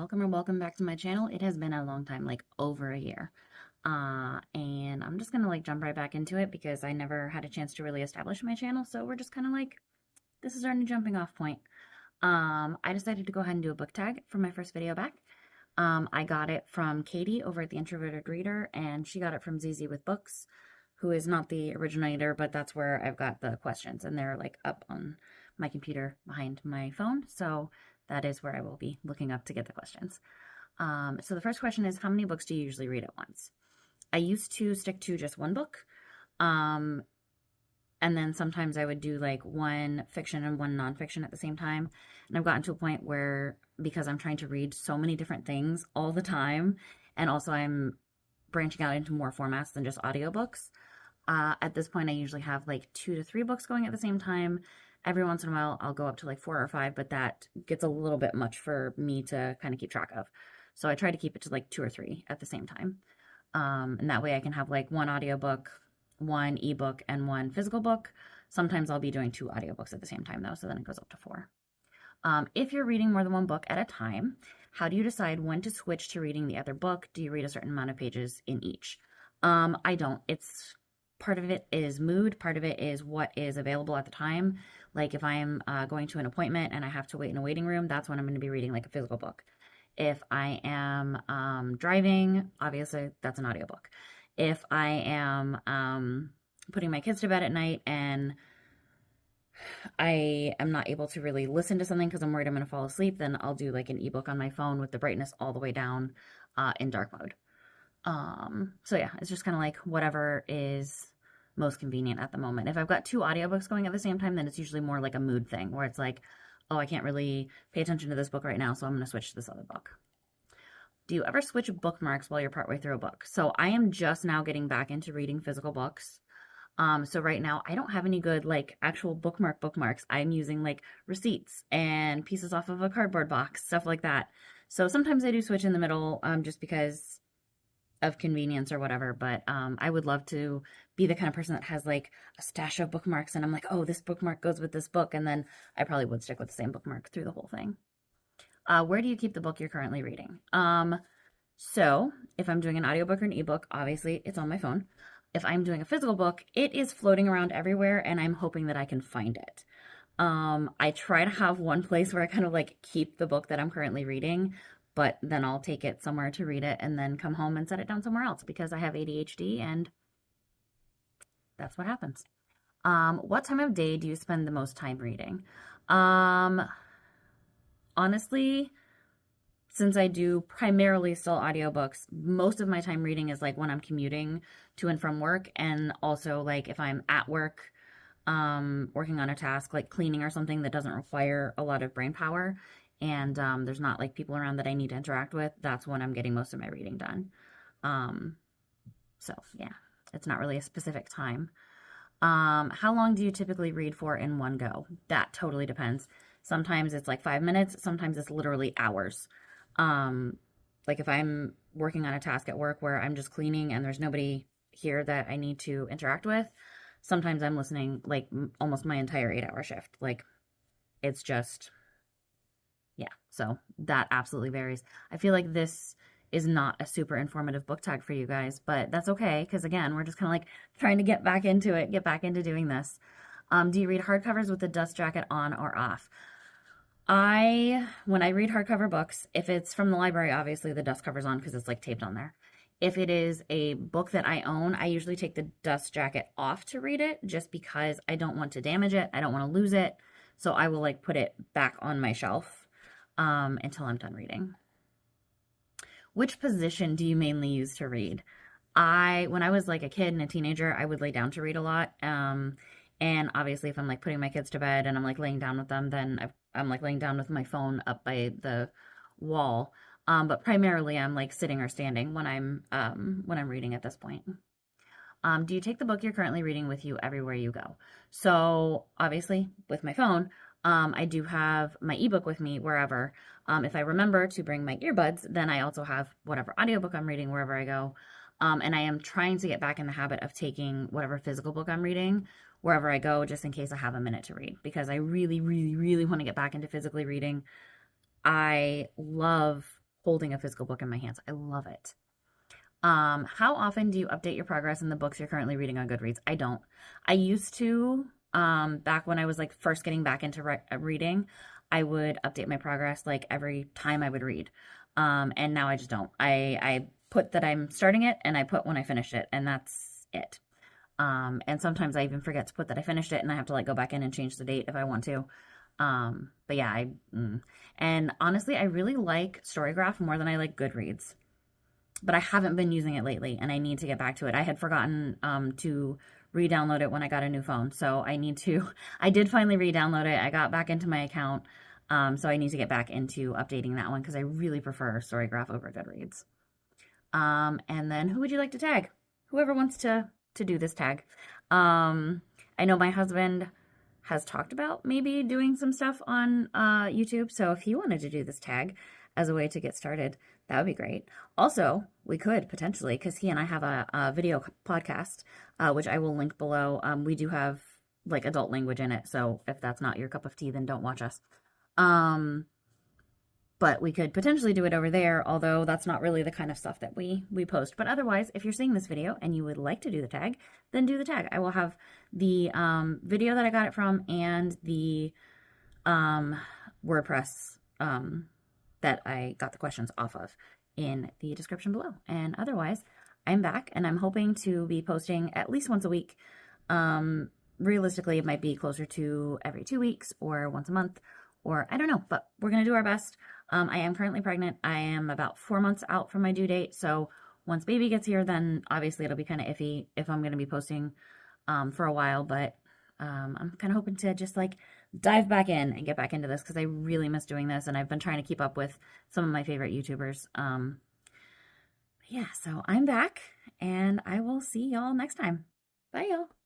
welcome or welcome back to my channel. It has been a long time, like over a year. And I'm just gonna jump right back into it because I never had a chance to really establish my channel. So we're just kind of this is our new jumping off point. I decided to go ahead and do a book tag for my first video back. I got it from Katie over at the Introverted Reader, and she got it from ZZ with Books, who is not the originator, but that's where I've got the questions, and they're up on my computer behind my phone. So that is where I will be looking up to get the questions. So the first question is, how many books do you usually read at once? I used to stick to just one book. And then sometimes I would do one fiction and one nonfiction at the same time. And I've gotten to a point where, because I'm trying to read so many different things all the time, and also I'm branching out into more formats than just audiobooks, at this point I usually have 2 to 3 books going at the same time. Every once in a while I'll go up to 4 or 5, but that gets a little bit much for me to kind of keep track of. So I try to keep it to 2 or 3 at the same time. And that way I can have one audiobook, one ebook, and one physical book. Sometimes I'll be doing 2 audiobooks at the same time though, so then it goes up to 4. If you're reading more than one book at a time, how do you decide when to switch to reading the other book? Do you read a certain amount of pages in each? I don't. It's part of it is mood, part of it is what is available at the time. If I'm going to an appointment and I have to wait in a waiting room, that's when I'm going to be reading a physical book. If I am driving, obviously that's an audiobook. If I am putting my kids to bed at night and I am not able to really listen to something because I'm worried I'm going to fall asleep, then I'll do an ebook on my phone with the brightness all the way down in dark mode. So yeah, it's just kind of whatever is most convenient at the moment. If I've got 2 audiobooks going at the same time, then it's usually more a mood thing where it's oh, I can't really pay attention to this book right now, so I'm going to switch to this other book. Do you ever switch bookmarks while you're partway through a book? So I am just now getting back into reading physical books. So right now I don't have any good actual bookmarks. I'm using receipts and pieces off of a cardboard box, stuff like that. So sometimes I do switch in the middle just because of convenience or whatever, but I would love to be the kind of person that has a stash of bookmarks and I'm oh, this bookmark goes with this book, and then I probably would stick with the same bookmark through the whole thing. Where do you keep the book you're currently reading? So if I'm doing an audiobook or an ebook, obviously it's on my phone. If I'm doing a physical book, it is floating around everywhere and I'm hoping that I can find it. I try to have one place where I kind of keep the book that I'm currently reading, but then I'll take it somewhere to read it and then come home and set it down somewhere else because I have ADHD and that's what happens. What time of day do you spend the most time reading? Honestly, since I do primarily still audiobooks, most of my time reading is when I'm commuting to and from work, and also if I'm at work, working on a task like cleaning or something that doesn't require a lot of brain power, and there's not people around that I need to interact with, that's when I'm getting most of my reading done. So yeah, it's not really a specific time. How long do you typically read for in one go? That totally depends. Sometimes it's 5 minutes, sometimes it's literally hours. If I'm working on a task at work where I'm just cleaning and there's nobody here that I need to interact with, sometimes I'm listening almost my entire 8-hour shift. It's just, yeah, so that absolutely varies. I feel this is not a super informative book tag for you guys, but that's okay, because again, we're just kind of trying to get back into it, get back into doing this. Do you read hardcovers with the dust jacket on or off? When I read hardcover books, if it's from the library, obviously the dust cover's on because it's taped on there. If it is a book that I own, I usually take the dust jacket off to read it just because I don't want to damage it. I don't want to lose it. So I will put it back on my shelf until I'm done reading. Which position do you mainly use to read? When I was a kid and a teenager, I would lay down to read a lot. And obviously if I'm putting my kids to bed and I'm laying down with them, then I'm laying down with my phone up by the wall. But primarily I'm sitting or standing when I'm reading at this point. Do you take the book you're currently reading with you everywhere you go? So obviously with my phone, I do have my ebook with me wherever. If I remember to bring my earbuds, then I also have whatever audiobook I'm reading wherever I go. And I am trying to get back in the habit of taking whatever physical book I'm reading wherever I go, just in case I have a minute to read, because I really, really, really want to get back into physically reading. I love holding a physical book in my hands. I love it. How often do you update your progress in the books you're currently reading on Goodreads? I don't. I used to, back when I was like first getting back into reading, I would update my progress like every time I would read. And now I just don't. I put that I'm starting it and I put when I finish it, and that's it. And sometimes I even forget to put that I finished it and I have to like go back in and change the date if I want to. But yeah, and honestly, I really like Storygraph more than I like Goodreads, but I haven't been using it lately and I need to get back to it. I had forgotten, to re-download it when I got a new phone. So I need to, I did finally re-download it. I got back into my account. So I need to get back into updating that one because I really prefer Storygraph over Goodreads. And then who would you like to tag? Whoever wants to do this tag. I know my husband has talked about maybe doing some stuff on YouTube. So if he wanted to do this tag as a way to get started, that would be great. Also, we could potentially, because he and I have a video podcast, which I will link below. We do have like adult language in it. So if that's not your cup of tea, then don't watch us. But we could potentially do it over there, although that's not really the kind of stuff that we post. But otherwise, if you're seeing this video and you would like to do the tag, then do the tag. I will have the video that I got it from and the WordPress that I got the questions off of in the description below. And otherwise, I'm back and I'm hoping to be posting at least once a week. Realistically, it might be closer to every 2 weeks or once a month, or I don't know, but we're going to do our best. I am currently pregnant. I am about 4 months out from my due date. So once baby gets here, then obviously it'll be kind of iffy if I'm going to be posting for a while. But I'm kind of hoping to just like dive back in and get back into this because I really miss doing this. And I've been trying to keep up with some of my favorite YouTubers. Yeah, so I'm back and I will see y'all next time. Bye, y'all.